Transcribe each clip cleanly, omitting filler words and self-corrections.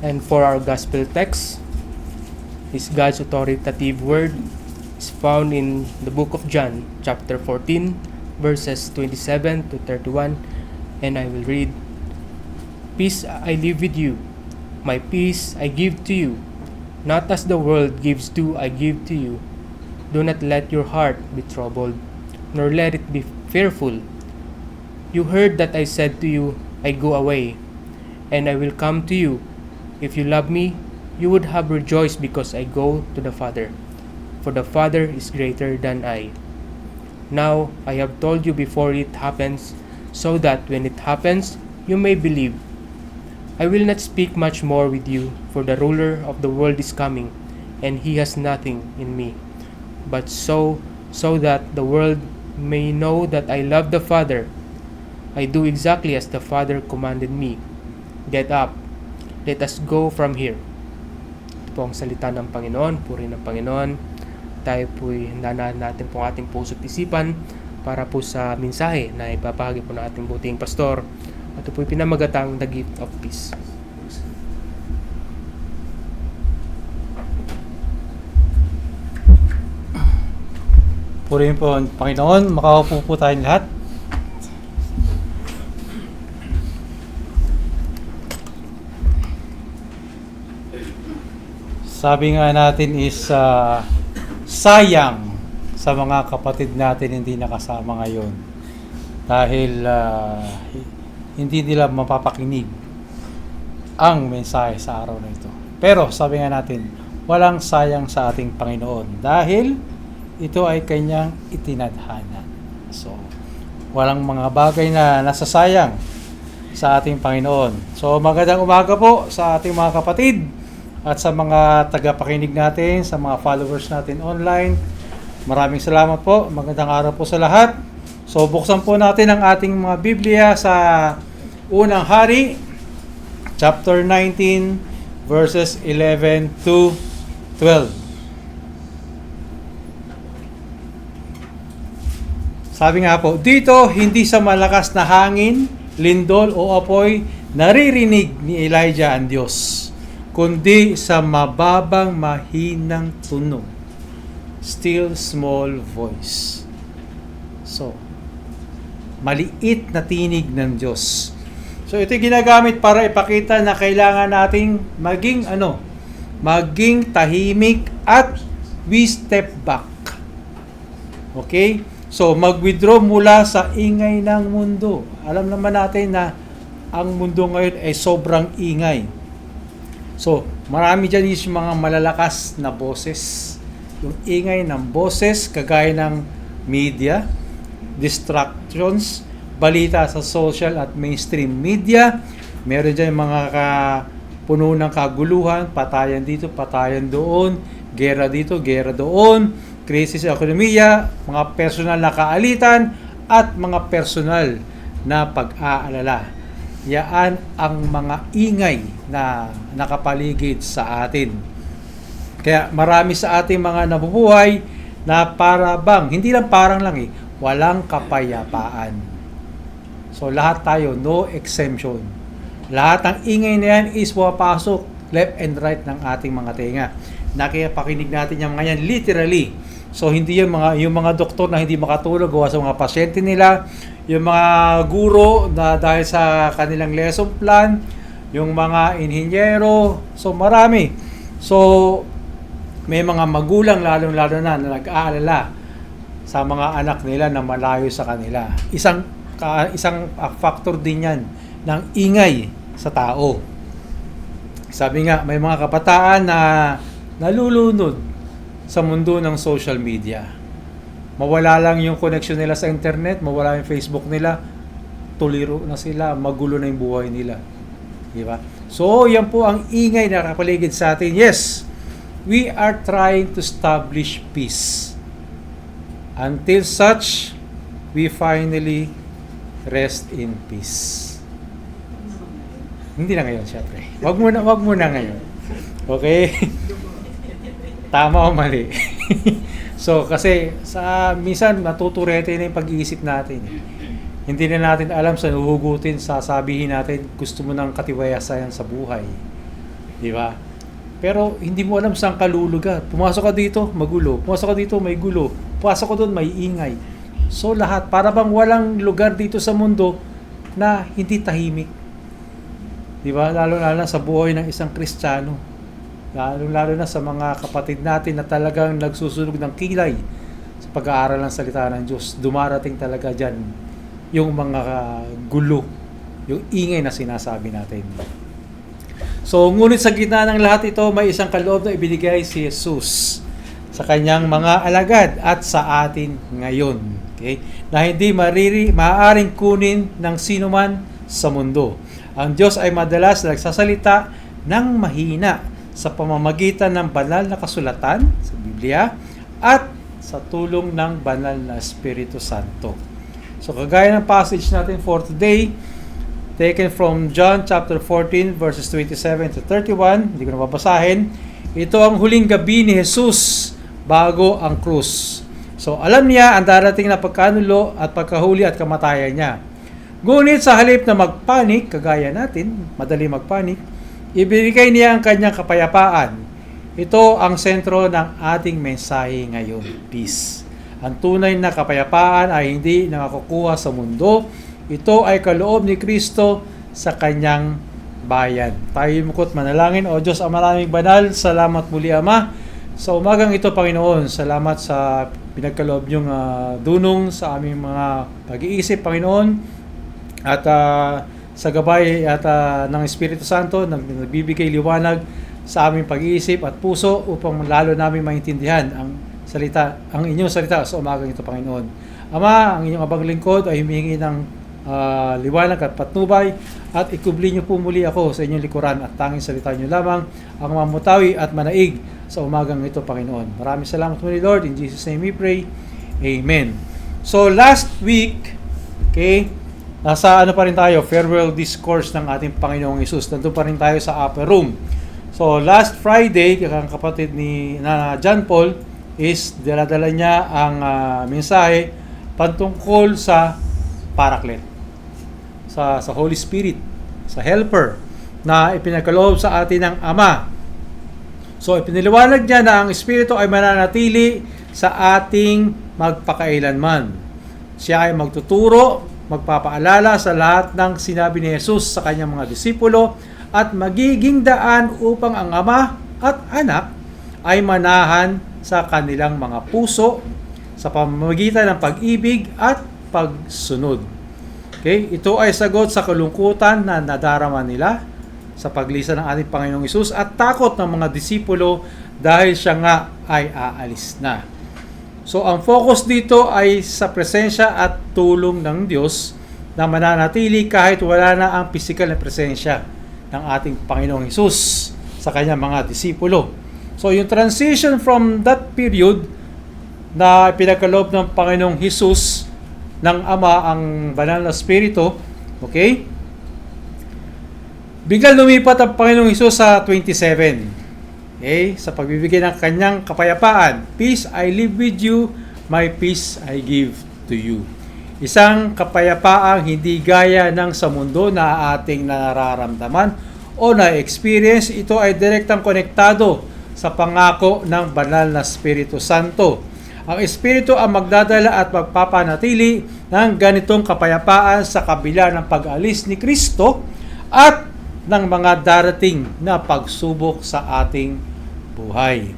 And for our gospel text, is God's authoritative word is found in the book of John, chapter 14, verses 27 to 31, and I will read, "Peace I leave with you, my peace I give to you. Not as the world gives do I give to you. Do not let your heart be troubled, nor let it be fearful. You heard that I said to you, I go away, and I will come to you. If you love me, you would have rejoiced because I go to the Father, for the Father is greater than I. Now I have told you before it happens, so that when it happens, you may believe. I will not speak much more with you, for the ruler of the world is coming, and he has nothing in me. But so that the world may know that I love the Father. I do exactly as the Father commanded me. Get up, let us go from here." Ito po ang salita ng Panginoon, puri ng Panginoon. Tayo po'y handa natin po ating puso't isipan para po sa mensahe na ipapahagi po ng ating buting pastor. Ito po'y pinamagatang The Gift of Peace. Purihin po ang Panginoon, makaupo po tayong lahat. Sabi nga natin is sayang sa mga kapatid natin hindi nakasama ngayon dahil hindi nila mapapakinig ang mensahe sa araw na ito. Pero sabi nga natin, walang sayang sa ating Panginoon dahil ito ay kanyang itinadhana. So, walang mga bagay na nasasayang sa ating Panginoon. So, magandang umaga po sa ating mga kapatid at sa mga tagapakinig natin, sa mga followers natin online. Maraming salamat po. Magandang araw po sa lahat. So, buksan po natin ang ating mga Biblia sa Unang Hari, chapter 19, verses 11 to 12. Sabi nga po, dito hindi sa malakas na hangin, lindol o apoy naririnig ni Elijah ang Diyos, kundi sa mababang mahinang tunog, still small voice. So, maliit na tinig ng Diyos. So, ito ginagamit para ipakita na kailangan nating maging tahimik at we step back. Okay? So, mag-withdraw mula sa ingay ng mundo. Alam naman natin na ang mundo ngayon ay sobrang ingay. So, marami dyan yung mga malalakas na boses. Yung ingay ng boses, kagaya ng media, distractions, balita sa social at mainstream media. Meron dyan mga puno ng kaguluhan, patayan dito, patayan doon, gera dito, gera doon, krisis sa ekonomiya, mga personal na kaalitan, at mga personal na pag-aalala. Yaan ang mga ingay na nakapaligid sa atin. Kaya marami sa ating mga nabubuhay na para bang, hindi lang parang lang walang kapayapaan. So lahat tayo, no exemption. Lahat ng ingay na yan is pumapasok left and right ng ating mga tenga. Nakipakinig natin yung mga yan literally. So hindi yung mga doktor na hindi makatulog gawa sa mga pasyente nila, yung mga guro na dahil sa kanilang lesson plan, yung mga inhinyero, so marami. So may mga magulang lalo-lalo na nag-aalala sa mga anak nila na malayo sa kanila. Isang factor din yan ng ingay sa tao. Sabi nga, may mga kabataan na nalulunod sa mundo ng social media. Mawala lang yung connection nila sa internet, mawala yung Facebook nila, tuliro na sila, magulo na yung buhay nila. Diba? So, yan po ang ingay na nakapaligid sa atin. Yes, we are trying to establish peace. Until such, we finally rest in peace. Hindi na ngayon, syempre. Wag muna ngayon. Okay? Tama o mali? So, kasi minsan natuturete na yung pag-iisip natin. Hindi na natin alam sa nuhugutin, sasabihin natin, gusto mo ng katiwayasan sa buhay. Di ba? Pero hindi mo alam saan ka lulugar. Pumasok ka dito, magulo. Pumasok ka dito, may gulo. Pumasok ka doon, may ingay. So lahat, para bang walang lugar dito sa mundo na hindi tahimik. Di ba? Lalo-lalo na sa buhay ng isang Kristiyano. Lalo-lalo na sa mga kapatid natin na talagang nagsusunog ng kilay sa pag-aaral ng salita ng Diyos. Dumarating talaga dyan yung mga gulo, yung ingay na sinasabi natin. So, ngunit sa gitna ng lahat ito, may isang kaloob na ibinigay si Jesus sa kanyang mga alagad at sa atin ngayon. Okay? Na hindi maaaring kunin ng sino man sa mundo. Ang Diyos ay madalas nagsasalita ng mahina sa pamamagitan ng banal na kasulatan sa Biblia at sa tulong ng banal na Espiritu Santo. So kagaya ng passage natin for today, taken from John chapter 14 verses 27 to 31, hindi ko na babasahin. Ito ang huling gabi ni Jesus bago ang krus. So alam niya ang darating na pagkanulo at pagkahuli at kamatayan niya. Ngunit sa halip na magpanik, kagaya natin, madali magpanik, ibigay niya ang kanyang kapayapaan. Ito ang sentro ng ating mensahe ngayon, peace. Ang tunay na kapayapaan ay hindi nakakukuha sa mundo. Ito ay kaloob ni Kristo sa kanyang bayan. Tayo mukot manalangin. O Diyos, ang maraming banal, salamat muli Ama. Sa umagang ito, Panginoon, salamat sa pinagkaloob niyong dunong sa aming mga pag-iisip, Panginoon. At sa gabay at ng Espiritu Santo, nagbibigay liwanag sa aming pag-iisip at puso upang lalo namin maintindihan ang inyong salita sa umagang ito, Panginoon. Ama, ang inyong abang lingkod ay humihingi ng liwanag at patnubay at ikubli niyo po muli ako sa inyong likuran at tanging salita niyo lamang ang mamutawi at manaig sa umagang ito, Panginoon. Maraming salamat muli, Lord. In Jesus' name we pray. Amen. So, last week, okay, nasa pa rin tayo, farewell discourse ng ating Panginoong Hesus. Nandun pa rin tayo sa upper room. So, last Friday, ang kapatid ni John Paul is daladala niya ang mensahe patungkol sa Paraclete, sa Holy Spirit, sa Helper na ipinagkaloob sa atin ng Ama. So, ipiniliwanag niya na ang Espiritu ay mananatili sa ating magpakailanman. Siya ay magtuturo, magpapaalala sa lahat ng sinabi ni Jesus sa kanyang mga disipulo at magiging daan upang ang Ama at Anak ay manahan sa kanilang mga puso sa pamamagitan ng pag-ibig at pagsunod. Okay? Ito ay sagot sa kalungkutan na nadarama nila sa paglisan ng ating Panginoong Hesus at takot ng mga disipulo dahil siya nga ay aalis na. So, ang focus dito ay sa presensya at tulong ng Diyos na mananatili kahit wala na ang physical na presensya ng ating Panginoong Hesus sa kanyang mga disipulo. So, yung transition from that period na pinagkaloob ng Panginoong Hesus ng Ama ang banal na Espiritu, okay? Biglang lumipat ang Panginoong Hesus sa 27. Okay? Sa pagbibigay ng kanyang kapayapaan. Peace I leave with you, my peace I give to you. Isang kapayapaang hindi gaya ng sa mundo na ating nararamdaman o na-experience. Ito ay direktang konektado sa pangako ng banal na Espiritu Santo. Ang Espiritu ang magdadala at magpapanatili ng ganitong kapayapaan sa kabila ng pag-alis ni Kristo at ng mga darating na pagsubok sa ating buhay.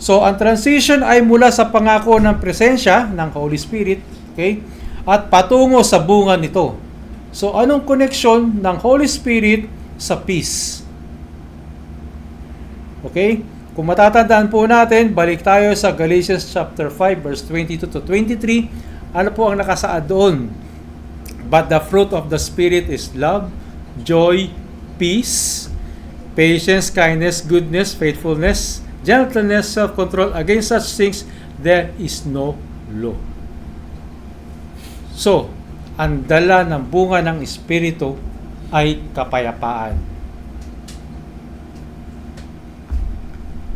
So, ang transition ay mula sa pangako ng presensya ng Holy Spirit, okay, at patungo sa bunga nito. So, anong connection ng Holy Spirit sa peace? Okay? Kung matatandaan po natin, balik tayo sa Galatians chapter 5 verse 22 to 23. Ano po ang nakasaad doon? But the fruit of the Spirit is love, joy, peace, patience, kindness, goodness, faithfulness, gentleness, self-control. Against such things, there is no law. So, ang dala ng bunga ng Espiritu ay kapayapaan.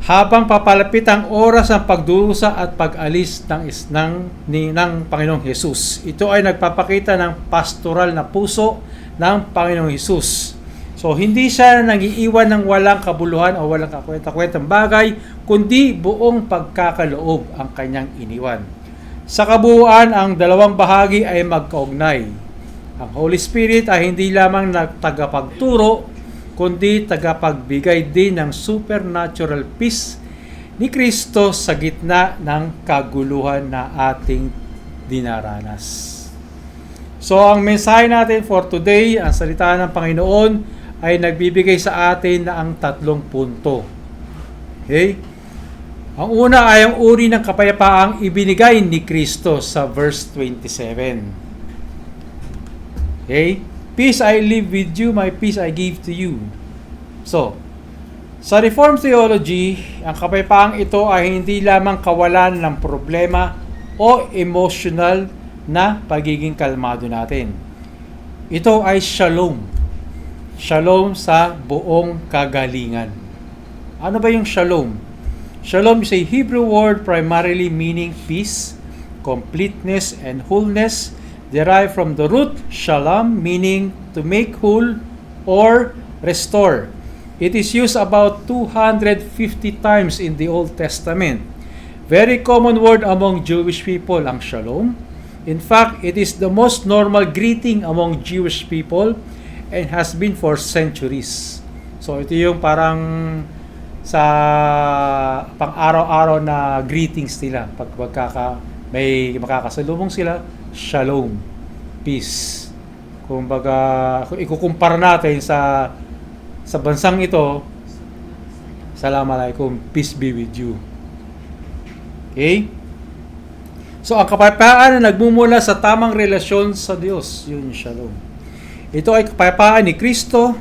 Habang papalapit ang oras ng pagdurusa at pag-alis ng Panginoong Hesus. Ito ay nagpapakita ng pastoral na puso ng Panginoong Hesus. So, hindi siya nag-iiwan ng walang kabuluhan o walang kakwenta-kwentang bagay, kundi buong pagkakaloob ang kanyang iniwan. Sa kabuuan, ang dalawang bahagi ay magkaugnay. Ang Holy Spirit ay hindi lamang tagapagturo, kundi tagapagbigay din ng supernatural peace ni Kristo sa gitna ng kaguluhan na ating dinaranas. So, ang mensahe natin for today, ang salita ng Panginoon, ay nagbibigay sa atin na ang 3 punto. Okay? Ang una ay ang uri ng kapayapaang ibinigay ni Kristo sa verse 27. Okay? Peace I leave with you, my peace I give to you. So, sa Reformed Theology, ang kapayapaang ito ay hindi lamang kawalan ng problema o emotional na pagiging kalmado natin. Ito ay shalom. Shalom sa buong kagalingan. Ano ba yung shalom? Shalom is a Hebrew word primarily meaning peace, completeness, and wholeness, derived from the root shalom, meaning to make whole or restore. It is used about 250 times in the Old Testament. Very common word among Jewish people ang shalom. In fact, it is the most normal greeting among Jewish people and has been for centuries. So ito yung parang sa pang-araw-araw na greetings nila. Pag may makakasalubong sila, shalom, peace. Kung ikukumpara natin sa bansang ito, Assalamualaikum, peace be with you. Okay? So ang kapayapaan na nagmumula sa tamang relasyon sa Diyos, yun yung shalom. Ito ay kapayapaan ni Kristo.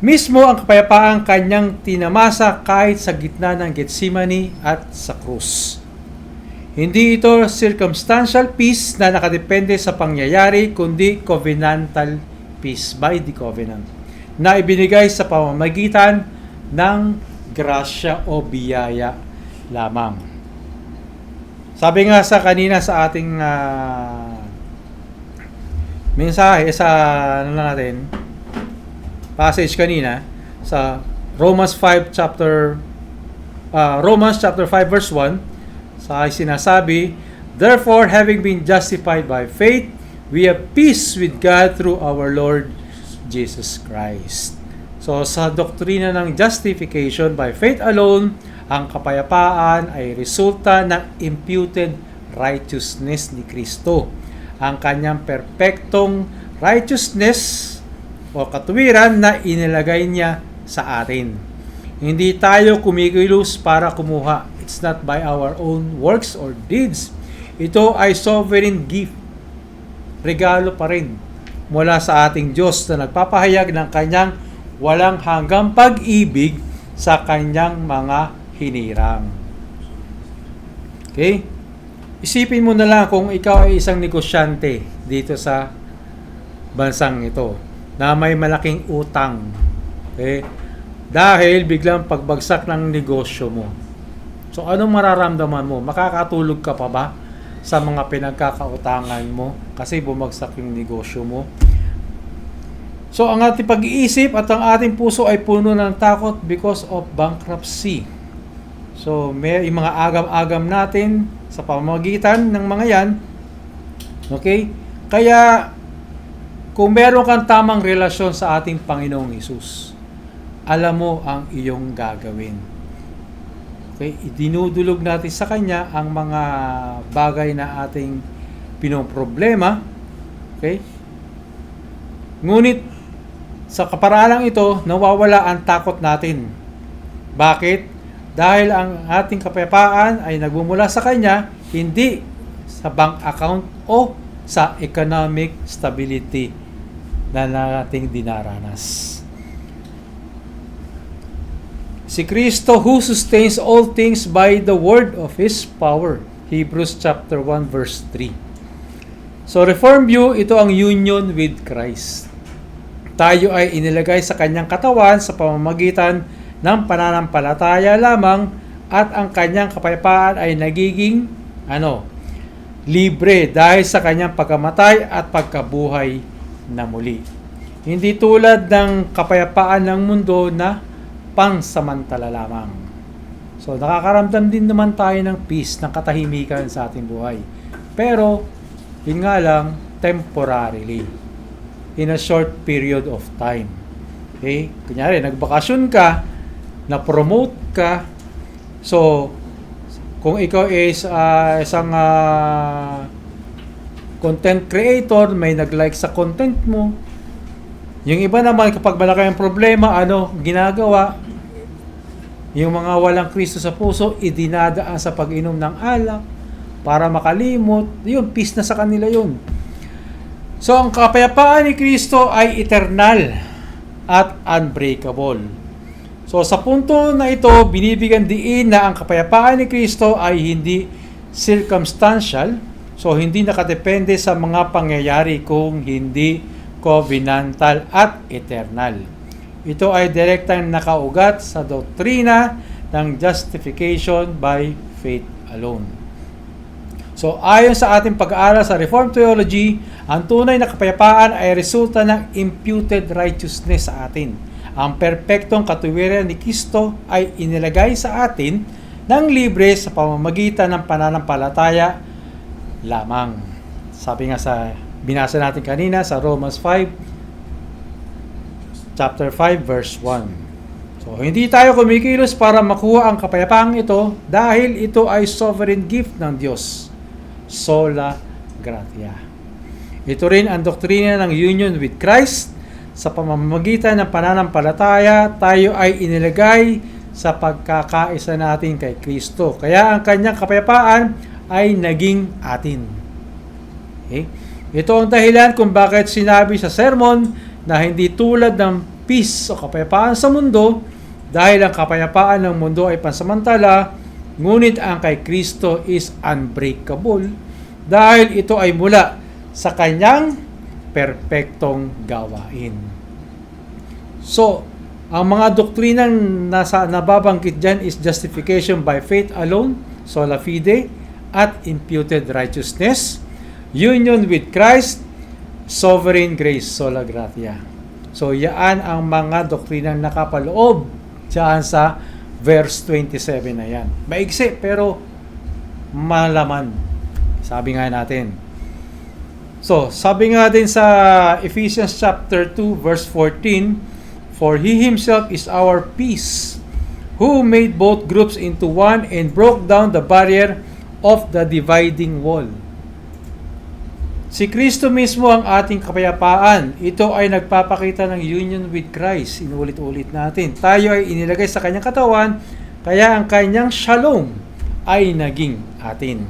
Mismo ang kapayapaan kanyang tinamasa kahit sa gitna ng Getsemani at sa krus. Hindi ito circumstantial peace na nakadepende sa pangyayari, kundi covenantal peace by the covenant na ibinigay sa pamamagitan ng grasya o biyaya lamang. Sabi nga sa kanina sa ating mensahe sa passage kanina sa Romans chapter 5 verse 1, sa sinasabi, therefore having been justified by faith, we have peace with God through our Lord Jesus Christ. So sa doktrina ng justification by faith alone, ang kapayapaan ay resulta ng imputed righteousness ni Kristo. Ang kanyang perpektong righteousness o katuwiran na inilagay niya sa atin. Hindi tayo kumikilos para kumuha. It's not by our own works or deeds. Ito ay sovereign gift. Regalo pa rin mula sa ating Diyos na nagpapahayag ng kanyang walang hanggang pag-ibig sa kanyang mga hinirang. Okay? Isipin mo na lang kung ikaw ay isang negosyante dito sa bansang ito na may malaking utang. Okay? Dahil biglang pagbagsak ng negosyo mo. So anong mararamdaman mo? Makakatulog ka pa ba sa mga pinagkakautangan mo kasi bumagsak yung negosyo mo? So ang ating pag-iisip at ang ating puso ay puno ng takot because of bankruptcy. So may mga agam-agam natin sa pamamagitan ng mga yan. Okay? Kaya kung meron kang tamang relasyon sa ating Panginoong Hesus, alam mo ang iyong gagawin. Okay? Idinudulog natin sa Kanya ang mga bagay na ating pinoproblema. Okay? Ngunit sa kaparalang ito, nawawala ang takot natin. Bakit? Dahil ang ating kapayapaan ay nagmumula sa Kanya, hindi sa bank account o sa economic stability na nating dinaranas. Si Kristo who sustains all things by the word of His power. Hebrews chapter 1 verse 3. So Reformed view, ito ang union with Christ. Tayo ay inilagay sa Kanyang katawan sa pamamagitan ng pananampalataya lamang at ang kanyang kapayapaan ay nagiging libre dahil sa kanyang pagkamatay at pagkabuhay na muli. Hindi tulad ng kapayapaan ng mundo na pansamantala lamang. So, nakakaramdam din naman tayo ng peace, ng katahimikan sa ating buhay. Pero, yun nga lang, temporarily. In a short period of time. Okay? Kunyari, nagbakasyon ka, na-promote ka, so, kung ikaw is isang content creator, may nag-like sa content mo, yung iba naman, kapag malaki ang problema, ginagawa? Yung mga walang Kristo sa puso, idinadaan sa pag-inom ng alak para makalimot. Yun, peace na sa kanila yun. So, ang kapayapaan ni Kristo ay eternal at unbreakable. So, sa punto na ito, binibigyan diin na ang kapayapaan ni Kristo ay hindi circumstantial. So, hindi nakadepende sa mga pangyayari kung hindi covenantal at eternal. Ito ay direktang nakaugat sa doktrina ng justification by faith alone. So, ayon sa ating pag-aaral sa Reformed Theology, ang tunay na kapayapaan ay resulta ng imputed righteousness sa atin. Ang perpektong katuwiran ni Kristo ay inilagay sa atin ng libre sa pamamagitan ng pananampalataya lamang. Sabi nga sa binasa natin kanina sa Romans 5, chapter 5, verse 1. So, hindi tayo kumikilos para makuha ang kapayapaang ito dahil ito ay sovereign gift ng Diyos. Sola gratia. Ito rin ang doktrina ng union with Christ. Sa pamamagitan ng pananampalataya, tayo ay inilagay sa pagkakaisa natin kay Kristo. Kaya ang kanyang kapayapaan ay naging atin. Okay? Ito ang dahilan kung bakit sinabi sa sermon na hindi tulad ng peace o kapayapaan sa mundo, dahil ang kapayapaan ng mundo ay pansamantala, ngunit ang kay Kristo is unbreakable dahil ito ay mula sa kanyang perpektong gawain. So, ang mga doktrinang nababanggit dyan is justification by faith alone, sola fide, at imputed righteousness, union with Christ, sovereign grace, sola gratia. So, yaan ang mga doktrinang nakapaloob dyan sa verse 27 na yan. Maigsi, pero malaman. Sabi nga natin. So, sabi nga din sa Ephesians chapter 2, verse 14, for He Himself is our peace, who made both groups into one and broke down the barrier of the dividing wall. Si Kristo mismo ang ating kapayapaan. Ito ay nagpapakita ng union with Christ. Inulit-ulit natin. Tayo ay inilagay sa kanyang katawan, kaya ang kanyang shalom ay naging atin.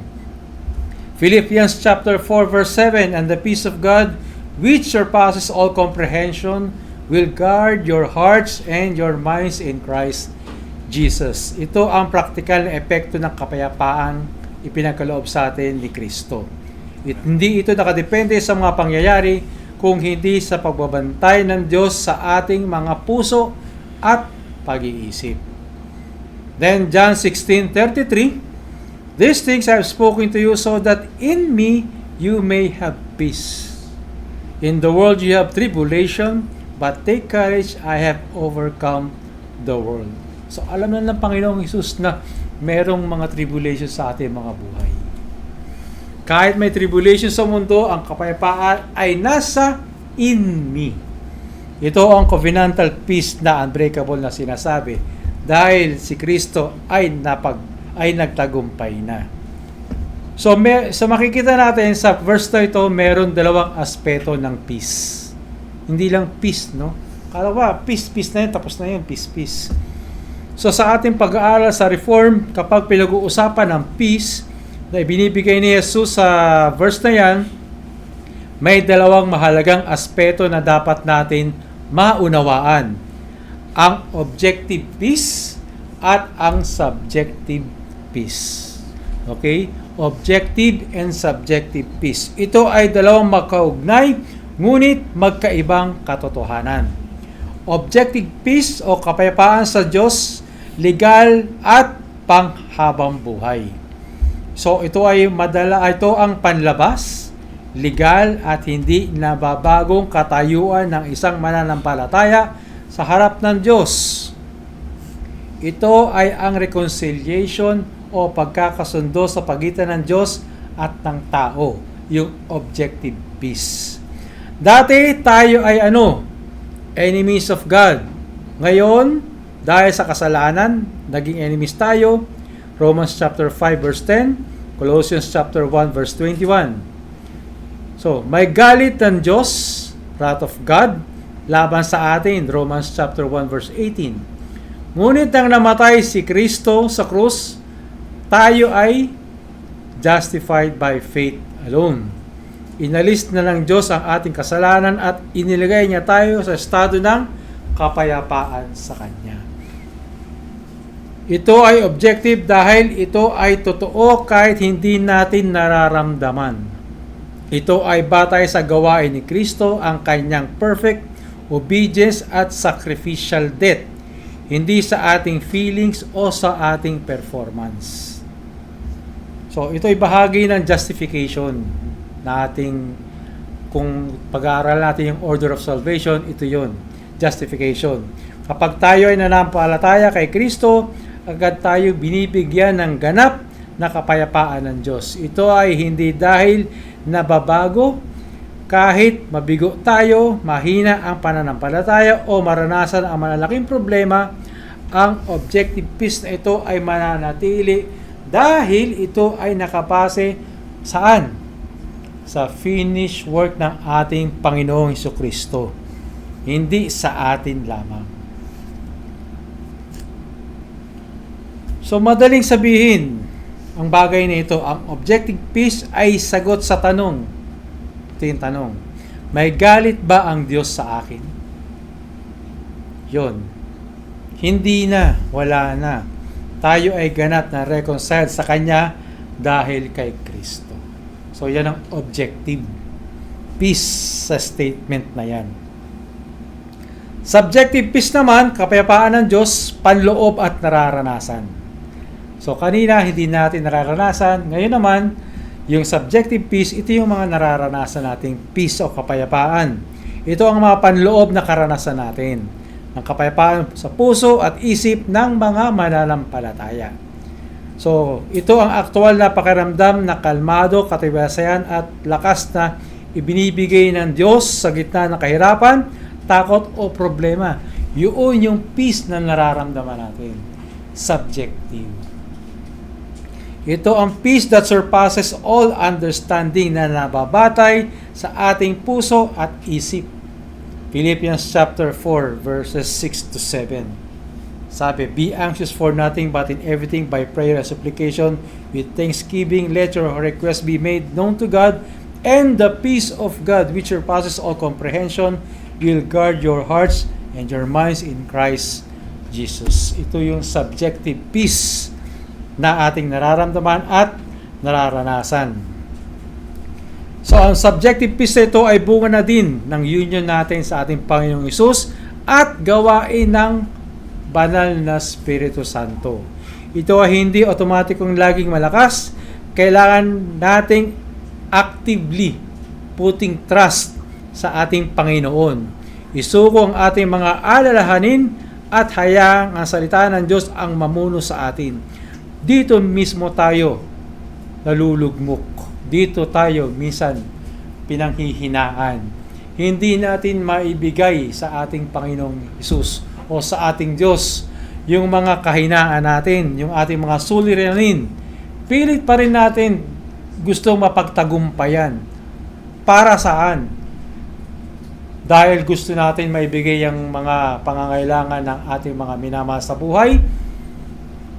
Philippians chapter 4 verse 7, and the peace of God, which surpasses all comprehension, will guard your hearts and your minds in Christ Jesus. Ito ang praktikal na epekto ng kapayapaan ipinagkaloob sa atin ni Kristo. Hindi ito nakadepende sa mga pangyayari, kung hindi sa pagbabantay ng Diyos sa ating mga puso at pag-iisip. Then John 16:33, these things I have spoken to you so that in me you may have peace. In the world you have tribulation, but take courage, I have overcome the world. So alam na ng Panginoong Hesus na merong mga tribulation sa ating mga buhay. Kahit may tribulation sa mundo, ang kapayapaan ay nasa in me. Ito ang covenantal peace na unbreakable na sinasabi dahil si Kristo ay nagtagumpay na. So makikita natin sa verse na ito, meron dalawang aspeto ng peace. Hindi lang peace, no? Kala ba, peace na yun, tapos na yun, peace. So sa ating pag-aaral sa Reform, kapag pinag-uusapan ng peace na ibinibigay ni Jesus sa verse na yan, may dalawang mahalagang aspeto na dapat natin maunawaan. Ang objective peace at ang subjective peace. Okay? Objective and subjective peace. Ito ay dalawang magkaugnay, ngunit magkaibang katotohanan. Objective peace o kapayapaan sa Diyos, legal at panghabang buhay. So ito ang panlabas, legal at hindi nababagong katayuan ng isang mananampalataya sa harap ng Diyos. Ito ay ang reconciliation o pagkakasundo sa pagitan ng Diyos at ng tao, yung objective peace. Dati tayo ay enemies of God. Ngayon, dahil sa kasalanan, naging enemies tayo. Romans chapter 5 verse 10, Colossians chapter 1 verse 21. So, may galit ng Diyos, wrath of God, laban sa atin, Romans chapter 1 verse 18. Ngunit nang namatay si Kristo sa krus, tayo ay justified by faith alone. Inalis na ng Diyos ang ating kasalanan at inilagay niya tayo sa estado ng kapayapaan sa Kanya. Ito ay objective dahil ito ay totoo kahit hindi natin nararamdaman. Ito ay batay sa gawain ni Kristo, ang Kanyang perfect obedience at sacrificial death, hindi sa ating feelings o sa ating performance. So, ito ay bahagi ng justification na ating, kung pag-aaral natin yung order of salvation, ito yun, justification. Kapag tayo ay nanampalataya kay Kristo, agad tayo binibigyan ng ganap na kapayapaan ng Diyos. Ito ay hindi dahil nababago, kahit mabigo tayo, mahina ang pananampalataya o maranasan ang malalaking problema, ang objective peace na ito ay mananatili dahil ito ay nakabase saan? Sa finished work ng ating Panginoong Hesukristo, hindi sa atin lamang. So madaling sabihin ang bagay na ito, ang objective peace ay sagot sa tanong. Ito yung tanong, may galit ba ang Diyos sa akin? Yun. Hindi na, wala na. Tayo ay ganap na reconciled sa Kanya dahil kay Kristo. So yan ang objective peace sa statement na yan. Subjective peace naman, kapayapaan ng Diyos, panloob at nararanasan. So kanina hindi natin nararanasan, ngayon naman yung subjective peace, ito yung mga nararanasan nating peace o kapayapaan. Ito ang mga panloob na karanasan natin ng kapayapaan sa puso at isip ng mga mananampalataya. So, ito ang aktual na pakiramdam na kalmado, katiwasayan at lakas na ibinibigay ng Diyos sa gitna ng kahirapan, takot o problema. Yun yung peace na nararamdaman natin. Subjective. Ito ang peace that surpasses all understanding na nababatay sa ating puso at isip. Philippians chapter 4 verses 6 to 7. Sabi, be anxious for nothing but in everything by prayer and supplication with thanksgiving let your requests be made known to God, and the peace of God which surpasses all comprehension will guard your hearts and your minds in Christ Jesus. Ito yung subjective peace na ating nararamdaman at nararanasan. So, ang subjective peace ito ay bunga na din ng union natin sa ating Panginoong Hesus at gawain ng banal na Espiritu Santo. Ito ay hindi otomatikong laging malakas. Kailangan nating actively putting trust sa ating Panginoon. Isuko ang ating mga alalahanin at hayaang ang salita ng Diyos ang mamuno sa atin. Dito mismo tayo nalulugmok. Dito tayo minsan pinanghihinaan. Hindi natin maibigay sa ating Panginoong Hesus o sa ating Diyos yung mga kahinaan natin, yung ating mga suliranin. Pilit pa rin natin gustong mapagtagumpayan. Para saan? Dahil gusto natin maibigay yung mga pangangailangan ng ating mga minamahal sa buhay.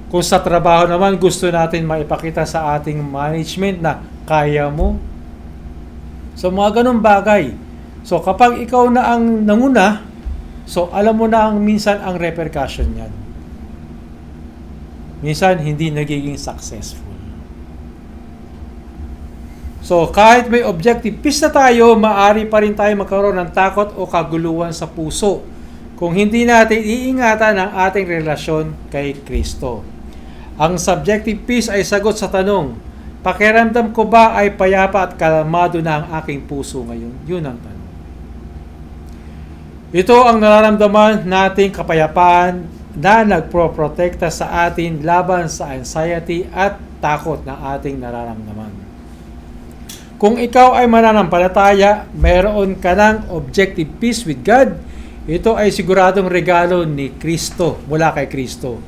Kung sa trabaho naman, gusto natin maipakita sa ating management na kaya mo. So, mga ganun bagay. So, kapag ikaw na ang nanguna, so, alam mo na minsan ang repercussion yan. Minsan, hindi nagiging successful. So, kahit may objective peace na tayo, maaari pa rin tayo magkaroon ng takot o kaguluhan sa puso kung hindi natin iingatan ang ating relasyon kay Kristo. Ang subjective peace ay sagot sa tanong, Pakiramdam ko ba ay payapa at kalmado na ang aking puso ngayon? Yun ang tanong. Ito ang nararamdaman nating kapayapaan na nagproprotekta sa atin laban sa anxiety at takot na ating nararamdaman. Kung ikaw ay mananampalataya, mayroon ka ng objective peace with God. Ito ay siguradong regalo ni Kristo, mula kay Kristo.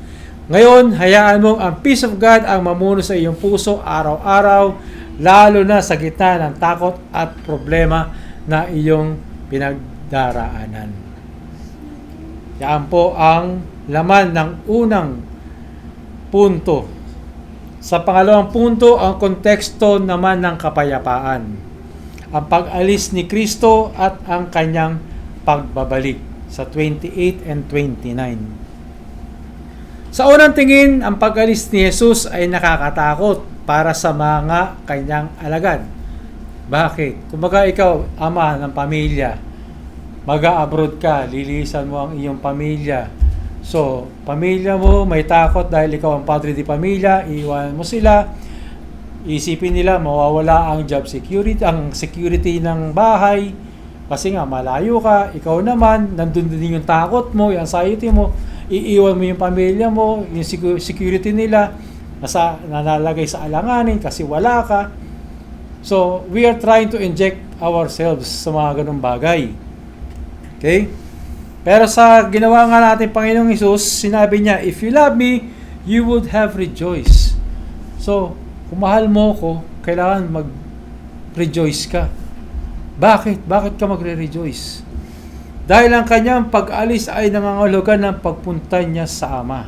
Ngayon, hayaan mong ang peace of God ang mamuno sa iyong puso araw-araw, lalo na sa gitna ng takot at problema na iyong pinagdaraanan. Yan po ang laman ng unang punto. Sa pangalawang punto, ang konteksto naman ng kapayapaan. Ang pag-alis ni Kristo at ang kanyang pagbabalik sa 28 and 29. Sa unang tingin, ang pag-alis ni Jesus ay nakakatakot para sa mga kanyang alagad. Bakit? Kumbaga ikaw, ama ng pamilya, mag-a-abroad ka, lilisan mo ang iyong pamilya. So, pamilya mo may takot dahil ikaw ang padre di pamilya, iiwanan mo sila, isipin nila mawawala ang job security, ang security ng bahay, kasi nga malayo ka, ikaw naman, nandun din yung takot mo, yung anxiety mo, iiwan mo yung pamilya mo, yung security nila, nalalagay sa alanganin kasi wala ka. So, we are trying to inject ourselves sa mga ganung bagay. Okay? Pero sa ginawa nga natin Panginoong Hesus, sinabi niya, if you love me, you would have rejoiced. So, kung mahal mo ko, kailangan mag-rejoice ka. Bakit? Bakit ka magre-rejoice? Dahil ang kanyang pag-alis ay nangangahulugan ng pagpunta niya sa Ama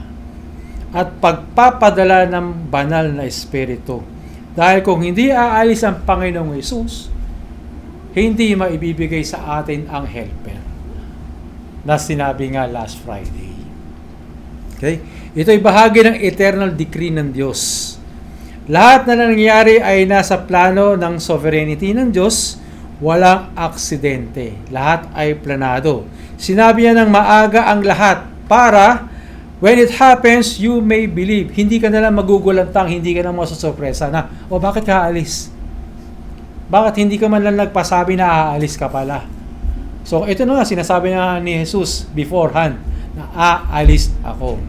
at pagpapadala ng banal na Espiritu. Dahil kung hindi aalis ang Panginoong Hesus, hindi maibibigay sa atin ang helper na sinabi nga last Friday. Okay? Ito'y bahagi ng eternal decree ng Diyos. Lahat na nangyayari ay nasa plano ng sovereignty ng Diyos. Walang aksidente. Lahat ay planado. Sinabi niya ng maaga ang lahat para when it happens, you may believe. Hindi ka nalang magugulantang, hindi ka na masasurpresa na, o bakit ka aalis? Bakit hindi ka man lang nagpasabi na aalis ka pala? So, ito na nga, sinasabi na ni Jesus beforehand na aalis ako.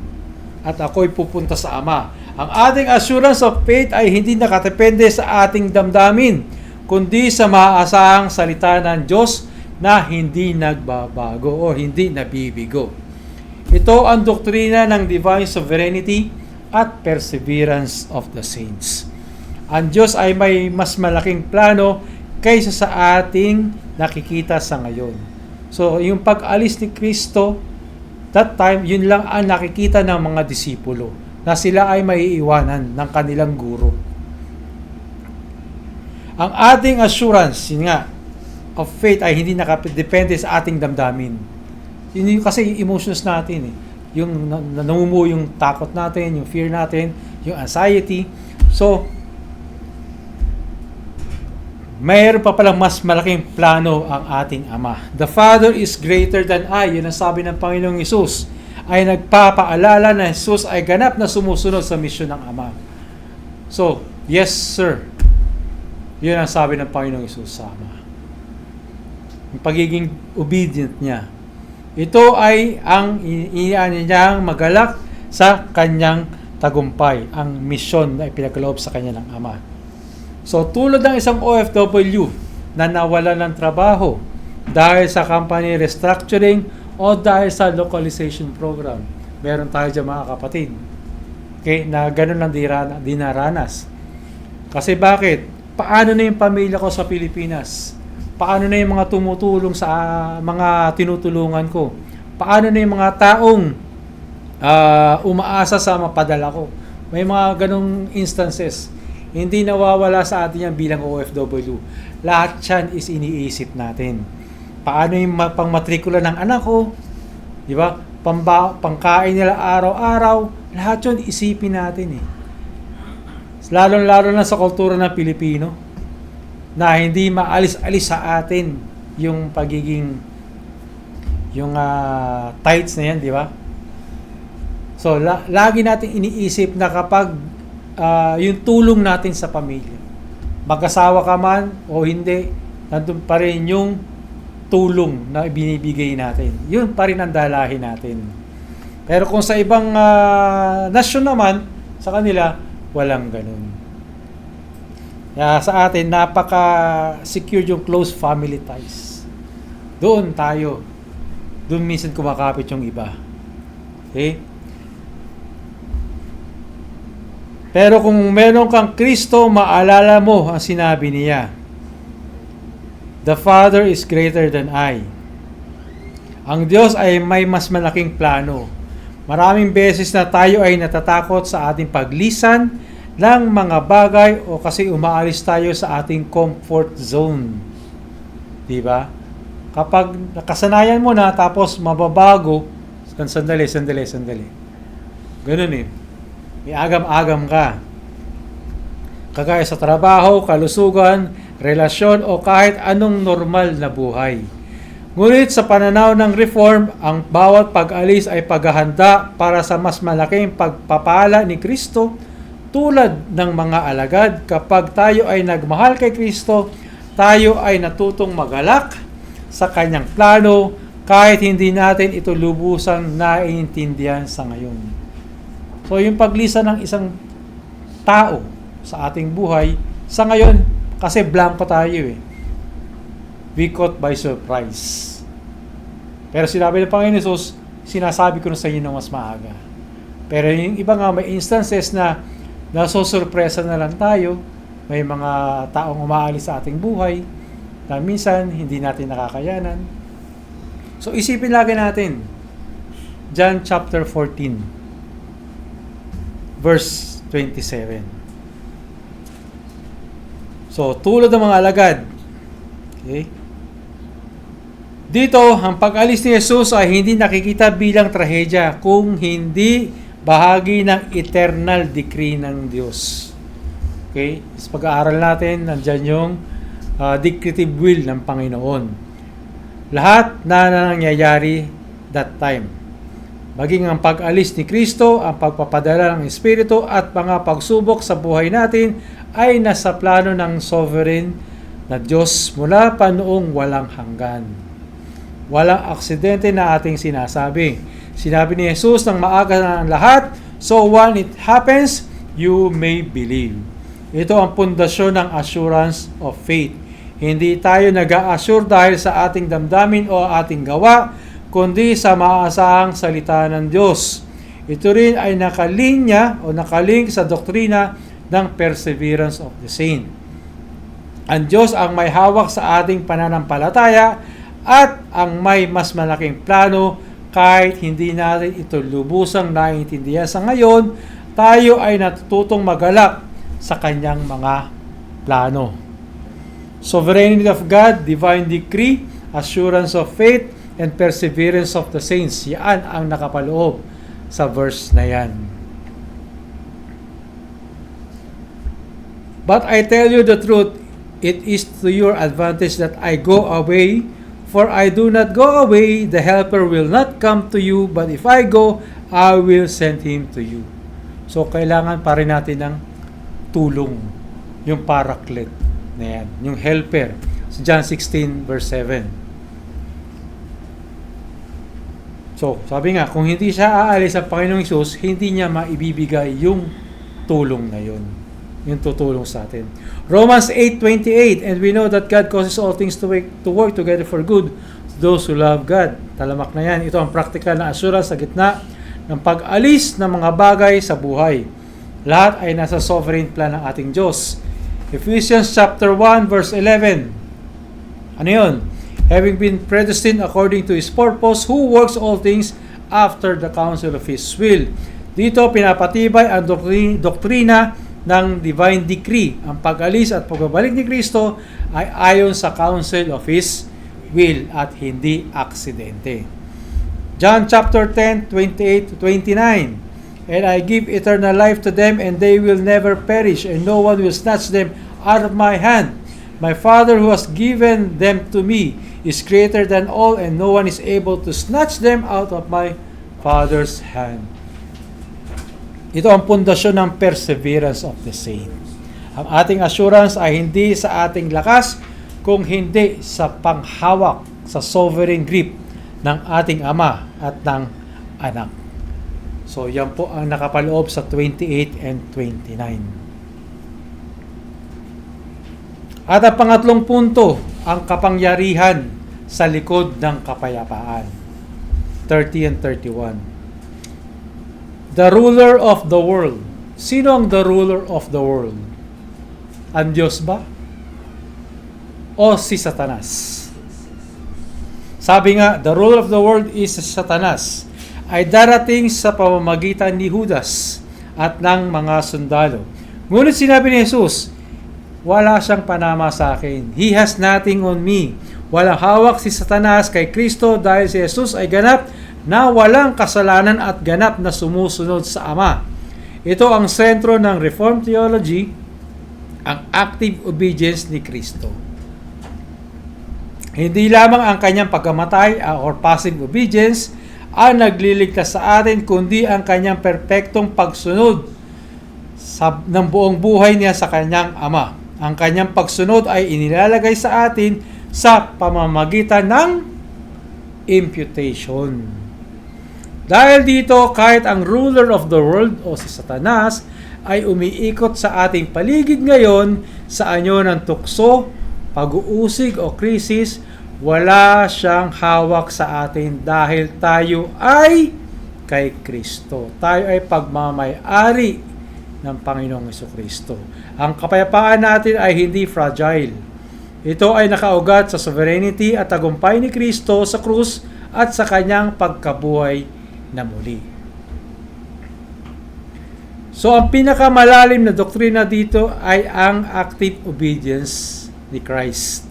At ako'y pupunta sa Ama. Ang ating assurance of faith ay hindi nakatepende sa ating damdamin, kundi sa maaasahang salita ng Diyos na hindi nagbabago o hindi nabibigo. Ito ang doktrina ng divine sovereignty at perseverance of the saints. Ang Diyos ay may mas malaking plano kaysa sa ating nakikita sa ngayon. So, yung pag-alis ni Kristo, that time, yun lang ang nakikita ng mga disipulo, na sila ay maiiwanan ng kanilang guro. Ang ating assurance, yun nga, of faith ay hindi nakadepende sa ating damdamin. Yun yung kasi yung emotions natin eh. Yung namumuo yung takot natin, yung fear natin, yung anxiety. So, mayroon pa palang mas malaking plano ang ating Ama. The Father is greater than I. Yun ang sabi ng Panginoong Hesus. Ay nagpapaalala na Jesus ay ganap na sumusunod sa misyon ng Ama. So, yes sir. Yun ang sabi ng Panginoong Hesus sa Ama. Yung pagiging obedient niya. Ito ay ang iniaan niyang magalak sa kanyang tagumpay, ang misyon na ipinagkaloob sa kanya ng Ama. So, tulad ng isang OFW na nawala ng trabaho dahil sa company restructuring o dahil sa localization program, meron tayo dyan mga kapatid, okay, na ganun lang dinaranas. Kasi bakit? Paano na yung pamilya ko sa Pilipinas? Paano na yung mga tumutulong sa mga tinutulungan ko? Paano na yung mga taong umaasa sa mapadala ko? May mga ganong instances. Hindi nawawala sa atin yan bilang OFW. Lahat yan is iniisip natin. Paano yung pangmatrikula ng anak ko? Di ba? Pangkain nila araw-araw. Lahat yun isipin natin eh. Lalo-lalo na sa kultura ng Pilipino na hindi maalis-alis sa atin yung pagiging tithes na yan, di ba? So, lagi natin iniisip na kapag yung tulong natin sa pamilya. Mag-asawa ka man o hindi, nandun pa rin yung tulong na binibigay natin. Yun pa rin ang dalahin natin. Pero kung sa ibang nasyon naman, sa kanila, walang ganun. Kaya sa atin, napaka-secure yung close family ties. Doon tayo. Doon minsan kumakapit yung iba. Okay? Pero kung meron kang Kristo, maalala mo ang sinabi niya. The Father is greater than I. Ang Diyos ay may mas malaking plano. Maraming beses na tayo ay natatakot sa ating paglisan ng mga bagay o kasi umaalis tayo sa ating comfort zone. Diba? Kapag nakasanayan mo na tapos mababago, sandali. Ganun eh. May agam-agam ka. Kagaya sa trabaho, kalusugan, relasyon o kahit anong normal na buhay. Ngunit sa pananaw ng Reform, ang bawat pag-alis ay paghahanda para sa mas malaking pagpapala ni Kristo tulad ng mga alagad. Kapag tayo ay nagmahal kay Kristo, tayo ay natutong magalak sa kanyang plano kahit hindi natin ito lubusang naiintindihan sa ngayon. So yung paglisan ng isang tao sa ating buhay, sa ngayon, kasi blanco tayo eh. We caught by surprise. Pero sinabi ng Panginoon Jesus, sinasabi ko na sa inyo ng mas maaga. Pero yung iba nga, may instances na nasosurpresa na lang tayo, may mga taong umaalis sa ating buhay, na minsan hindi natin nakakayanan. So isipin lagi natin, John chapter 14, verse 27. So, tulad ng mga alagad. Okay? Dito, ang pag-alis ni Jesus ay hindi nakikita bilang trahedya kung hindi bahagi ng eternal decree ng Diyos. Okay? Sa pag-aaral natin, nandyan yung decretive will ng Panginoon. Lahat na nangyayari that time. Maging ang pag-alis ni Kristo, ang pagpapadala ng Espiritu at mga pagsubok sa buhay natin ay nasa plano ng sovereign na Diyos mula pa noong walang hanggan. Walang aksidente na ating sinasabi. Sinabi ni Jesus ng maaga na ang lahat, so when it happens, you may believe. Ito ang pundasyon ng assurance of faith. Hindi tayo nag-a-assure dahil sa ating damdamin o ating gawa, kundi sa maaasahang salita ng Diyos. Ito rin ay nakalinya o nakalink sa doktrina ng perseverance of the saint. Ang Diyos ang may hawak sa ating pananampalataya at ang may mas malaking plano kahit hindi natin ito lubusang naiintindihan sa ngayon, tayo ay natututong magalak sa kanyang mga plano. Sovereignty of God, divine decree, assurance of faith, and perseverance of the saints. Yan ang nakapaloob sa verse na yan. But I tell you the truth, it is to your advantage that I go away, for I do not go away, the helper will not come to you, but if I go, I will send him to you. So, kailangan pa rin natin ng tulong, yung paraclete na yan, yung helper. So, John 16 verse 7. So, sabi nga, kung hindi siya aalis ang Panginoong Hesus, hindi niya maibibigay yung tulong na yun. Yung tutulong sa atin. Romans 8:28, and we know that God causes all things to work together for good to those who love God. Talamak na yan. Ito ang practical na assurance sa gitna ng pag-alis ng mga bagay sa buhay. Lahat ay nasa sovereign plan ng ating Diyos. Ephesians chapter 1 verse 11. Ano yun? Having been predestined according to His purpose, who works all things after the counsel of His will. Dito pinapatibay ang doktrina ng divine decree. Ang pag-alis at pagbabalik ni Kristo ay ayon sa counsel of His will at hindi aksidente. John chapter 10, 28-29. And I give eternal life to them, and they will never perish, and no one will snatch them out of my hand. My Father who has given them to me is greater than all, and no one is able to snatch them out of my Father's hand. Ito ang pundasyon ng perseverance of the saints. Ang ating assurance ay hindi sa ating lakas, kung hindi sa panghawak sa sovereign grip ng ating Ama at ng Anak. So yan po ang nakapaloob sa 28 and 29. At ang pangatlong punto, ang kapangyarihan sa likod ng kapayapaan. 30 and 31. The ruler of the world. Sino ang the ruler of the world? Ang Diyos ba? O si Satanas? Sabi nga, the ruler of the world is Satanas, ay darating sa pamamagitan ni Judas at ng mga sundalo. Ngunit sinabi ni Jesus, wala siyang panama sa akin. He has nothing on me. Walang hawak si Satanas kay Kristo dahil si Jesus ay ganap na walang kasalanan at ganap na sumusunod sa Ama. Ito ang sentro ng Reformed Theology, ang active obedience ni Kristo. Hindi lamang ang kanyang pagkamatay or passive obedience ang nagliligtas sa atin, kundi ang kanyang perpektong pagsunod ng buong buhay niya sa kanyang Ama. Ang kanyang pagsunod ay inilalagay sa atin sa pamamagitan ng imputation. Dahil dito, kahit ang ruler of the world o si Satanas ay umiikot sa ating paligid ngayon sa anyo ng tukso, pag-uusig o krisis, wala siyang hawak sa atin dahil tayo ay kay Kristo. Tayo ay pagmamay-ari ng Panginoong Jesucristo. Ang kapayapaan natin ay hindi fragile. Ito ay nakaugat sa sovereignty at tagumpay ni Kristo sa krus at sa kanyang pagkabuhay na muli. So, ang pinakamalalim na doktrina dito ay ang active obedience ni Christ.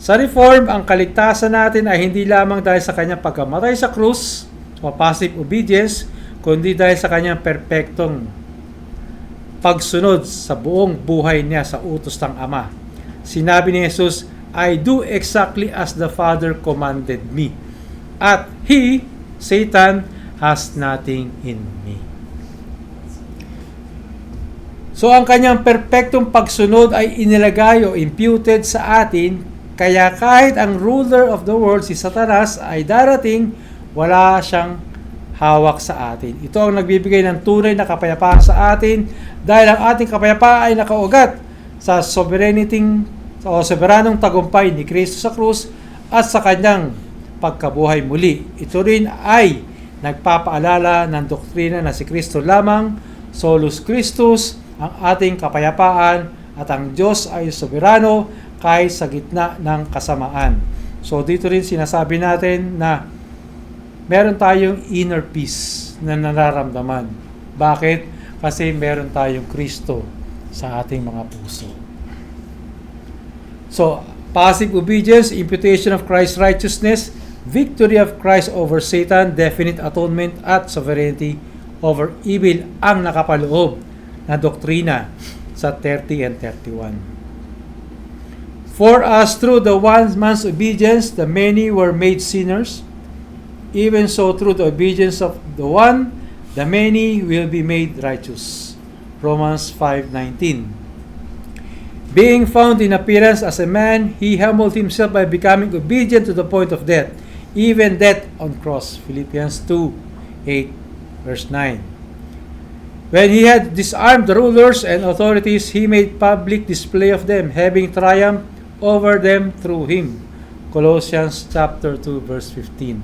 Sa Reform, ang kaligtasan natin ay hindi lamang dahil sa kanyang pagkamatay sa krus o passive obedience, kundi dahil sa kanyang perpektong pagsunod sa buong buhay niya sa utos ng Ama. Sinabi ni Jesus, I do exactly as the Father commanded me. At He, Satan, has nothing in me. So, ang kanyang perpektong pagsunod ay inilagay o imputed sa atin, kaya kahit ang ruler of the world, si Satanas, ay darating, wala siyang hawak sa atin. Ito ang nagbibigay ng tunay na kapayapaan sa atin dahil ang ating kapayapaan ay nakaugat sa sovereignty o soberanong tagumpay ni Kristo sa krus at sa kanyang pagkabuhay muli. Ito rin ay nagpapaalala ng doktrina na si Kristo lamang, solus Christus, ang ating kapayapaan at ang Diyos ay soberano kahit sa gitna ng kasamaan. So dito rin sinasabi natin na meron tayong inner peace na nararamdaman. Bakit? Kasi meron tayong Kristo sa ating mga puso. So, passive obedience, imputation of Christ's righteousness, victory of Christ over Satan, definite atonement at sovereignty over evil ang nakapaloob na doktrina sa 30 and 31. For us, through the one man's obedience, the many were made sinners. Even so, through the obedience of the one, the many will be made righteous. Romans 5:19. Being found in appearance as a man, he humbled himself by becoming obedient to the point of death, even death on cross. Philippians 2:8, verse 9. When he had disarmed the rulers and authorities, he made public display of them, having triumphed over them through him. Colossians chapter 2, verse 15.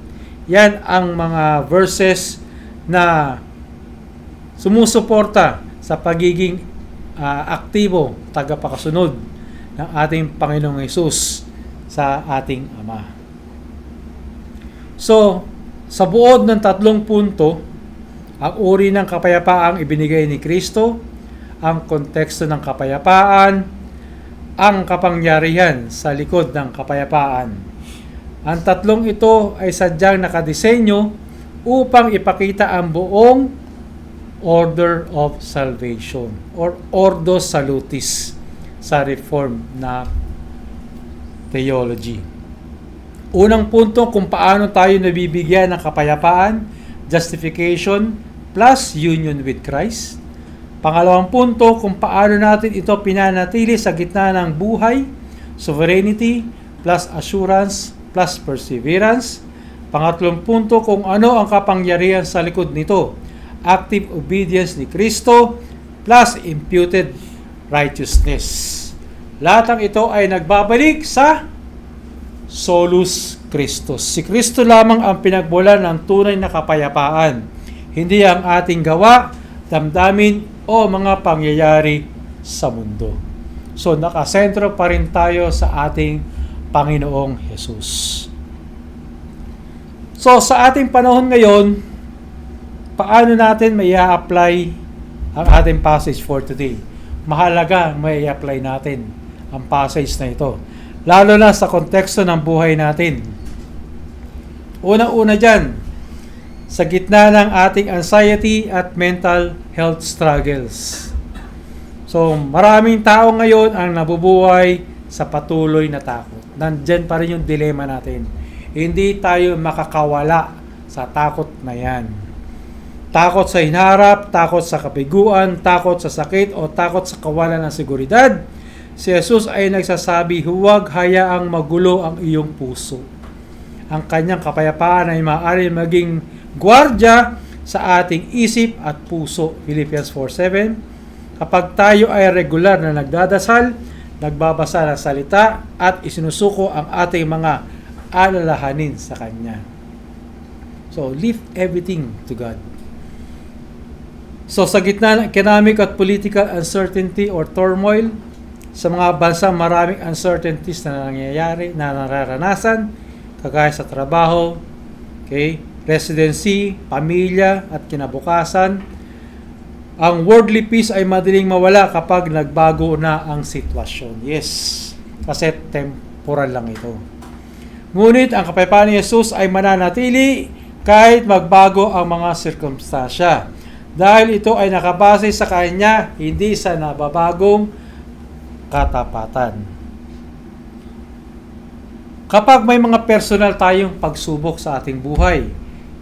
Yan ang mga verses na sumusuporta sa pagiging aktibo, tagapakasunod ng ating Panginoong Hesus sa ating Ama. So, sa buod ng tatlong punto, ang uri ng kapayapaang ibinigay ni Kristo, ang konteksto ng kapayapaan, ang kapangyarihan sa likod ng kapayapaan. Ang tatlong ito ay sadyang nakadisenyo upang ipakita ang buong order of salvation or ordo salutis sa Reform na theology. Unang punto, kung paano tayo nabibigyan ng kapayapaan, justification, plus union with Christ. Pangalawang punto, kung paano natin ito pinanatili sa gitna ng buhay, sovereignty plus assurance plus perseverance. Pangatlong punto, kung ano ang kapangyarihan sa likod nito, active obedience ni Kristo plus imputed righteousness. Lahat ng ito ay nagbabalik sa solus Christus. Si Kristo lamang ang pinagmulan ng tunay na kapayapaan. Hindi ang ating gawa, damdamin, o mga pangyayari sa mundo. So, nakasentro pa rin tayo sa ating Panginoong Jesus. So, sa ating panahon ngayon, paano natin may apply ang ating passage for today? Mahalaga may apply natin ang passage na ito. Lalo na sa konteksto ng buhay natin. Una-una dyan, sa gitna ng ating anxiety at mental health struggles. So, maraming tao ngayon ang nabubuhay sa patuloy na takot. Nandyan pa rin yung dilema natin. Hindi tayo makakawala sa takot na yan. Takot sa hinarap, takot sa kabiguan, takot sa sakit, o takot sa kawalan ng seguridad. Si Jesus ay nagsasabi, huwag hayaang magulo ang iyong puso. Ang kanyang kapayapaan ay maaari maging gwardya sa ating isip at puso. Philippians 4:7. Kapag tayo ay regular na nagdadasal, nagbabasa ng salita, at isinusuko ang ating mga alalahanin sa Kanya. So, leave everything to God. So, sa gitna ng economic at political uncertainty or turmoil, sa mga bansa maraming uncertainties na nangyayari, na nararanasan, kagaya sa trabaho, residency, pamilya, at kinabukasan. Ang worldly peace ay madaling mawala kapag nagbago na ang sitwasyon. Yes, kasi temporal lang ito. Ngunit ang kapayapaan ni Jesus ay mananatili kahit magbago ang mga sirkumstansya. Dahil ito ay nakabase sa Kanya, hindi sa nababagong katapatan. Kapag may mga personal tayong pagsubok sa ating buhay,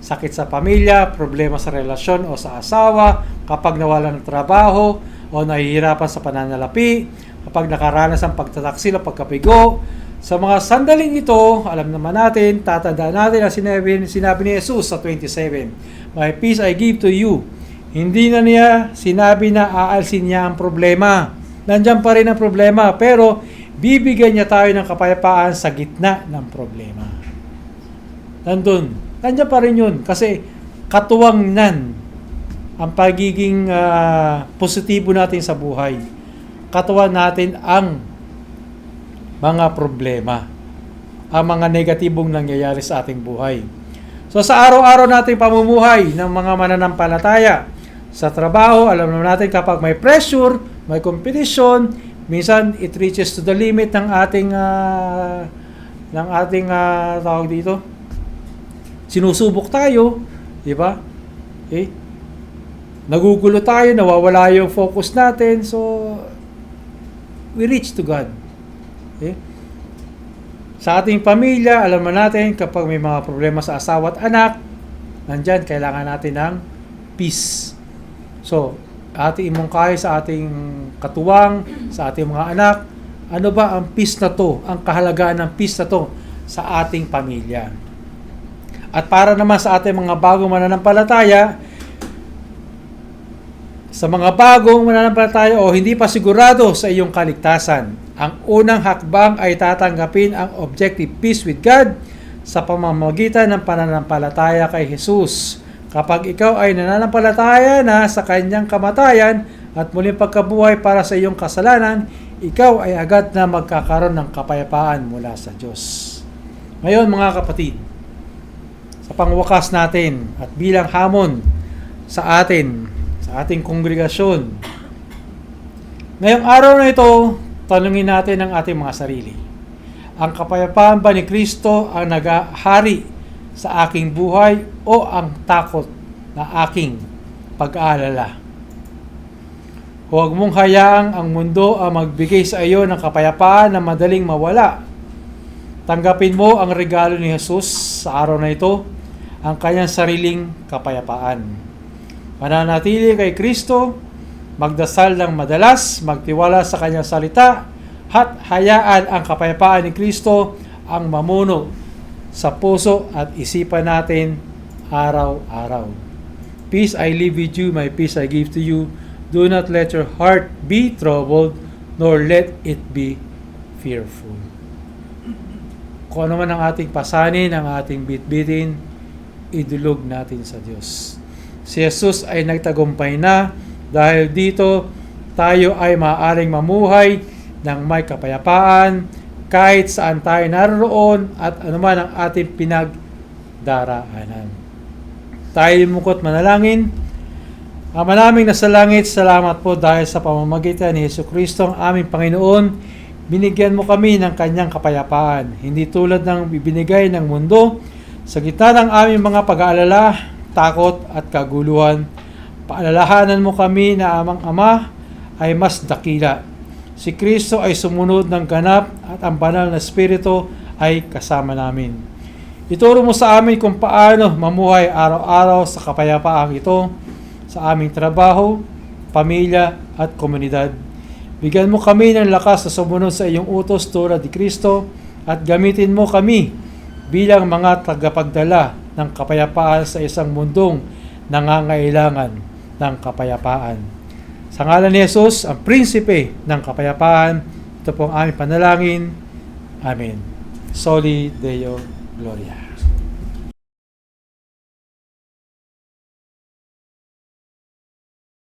sakit sa pamilya, problema sa relasyon o sa asawa, kapag nawalan ng trabaho o nahihirapan sa pananalapi, kapag nakaranas ng pagtataksil o pagkapigo, sa mga sandaling ito, alam naman natin, tatandaan natin ang sinabi ni Jesus sa 27, "My peace I give to you." Hindi na niya sinabi na aalsin niya ang problema. Nandiyan pa rin ang problema, pero bibigyan niya tayo ng kapayapaan sa gitna ng problema. Nandiyan pa rin yun, kasi katuwangnan ang pagiging positibo natin sa buhay. Katuwang natin ang mga problema, ang mga negatibong nangyayari sa ating buhay. So sa araw-araw nating pamumuhay ng mga mananampalataya, sa trabaho, alam naman natin kapag may pressure, may competition, minsan it reaches to the limit ng ating tawag dito. Sinusubok tayo, di ba? Nagugulo tayo, nawawala yung focus natin, so we reach to God. Sa ating pamilya, alam natin kapag may mga problema sa asawa at anak, nandyan, kailangan natin ng peace. So, ating imungkahi sa ating katuwang, sa ating mga anak, ano ba ang peace na to, ang kahalagaan ng peace na to sa ating pamilya. At para naman sa ating mga bagong mananampalataya, o hindi pa sigurado sa iyong kaligtasan, ang unang hakbang ay tatanggapin ang objective peace with God sa pamamagitan ng pananampalataya kay Jesus. Kapag ikaw ay nananampalataya na sa kanyang kamatayan at muling pagkabuhay para sa iyong kasalanan, ikaw ay agad na magkakaroon ng kapayapaan mula sa Diyos. Ngayon mga kapatid, sa pangwakas natin at bilang hamon sa ating kongregasyon, ngayong araw na ito, tanungin natin ang ating mga sarili. Ang kapayapaan ba ni Kristo ang naghahari sa aking buhay o ang takot na aking pag-aalala? Huwag mong hayaang ang mundo ang magbigay sa iyo ng kapayapaan na madaling mawala. Tanggapin mo ang regalo ni Jesus sa araw na ito, ang kanyang sariling kapayapaan. Mananatili kay Kristo, magdasal ng madalas, magtiwala sa kanyang salita, at hayaan ang kapayapaan ni Kristo ang mamuno sa puso at isipan natin araw-araw. Peace I leave with you, my peace I give to you. Do not let your heart be troubled, nor let it be fearful. Kung ano man ang ating pasanin, ang ating bitbitin, idulog natin sa Diyos. Si Jesus ay nagtagumpay na dahil dito tayo ay maaaring mamuhay ng may kapayapaan kahit saan tayo naroon at anuman ang ating pinagdaraanan. Tayo lumukot manalangin. Ama naming nasa langit, salamat po dahil sa pamamagitan ni Jesucristo ang aming Panginoon, binigyan mo kami ng kanyang kapayapaan. Hindi tulad ng ibinigay ng mundo. Sa gitna ng aming mga pag-aalala, takot at kaguluhan, paalalahanan mo kami na amang Ama ay mas dakila. Si Kristo ay sumunod ng ganap at ang banal na Espiritu ay kasama namin. Ituro mo sa amin kung paano mamuhay araw-araw sa kapayapaang ito sa aming trabaho, pamilya at komunidad. Bigyan mo kami ng lakas sa sumunod sa iyong utos tulad ni Kristo at gamitin mo kami bilang mga tagapagdala ng kapayapaan sa isang mundong nangangailangan ng kapayapaan. Sa ngalan ni Jesus, ang prinsipe ng kapayapaan, ito po ang aming panalangin. Amen. Soli Deo Gloria.